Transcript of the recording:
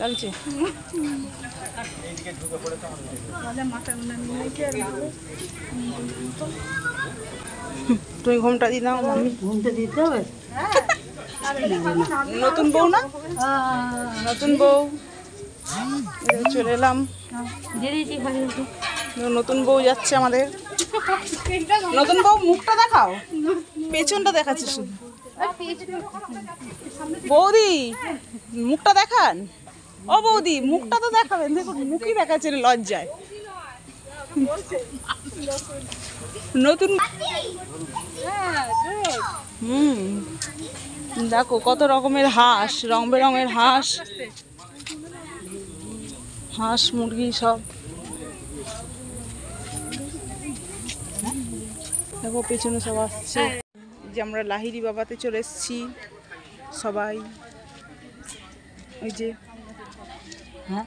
লাগছে তুমি ঘুমটা দিয়ে দাও, আমি ঘুমটা দিতে হবে। নতুন বউ না, নতুন বউ চলে এলাম। নতুন বউ যাচ্ছে আমাদের। নতুন বউ মুখটা দেখাও, পেছনটা দেখাচ্ছে শুধু। বৌদি মুখটা দেখান, ও বৌদি মুখটা তো দেখাবেন। দেখুন মুখই দেখাচ্ছে লজ্জায়। নতুন দেখো কত রকমের হাঁস, রং বেরঙের হাঁস, হাঁস মুরগি সব। দেখো পেছনে সব আসছে। যে আমরা লাহিড়ী বাবাতে চলে এসেছি সবাই। ওই যে হ্যাঁ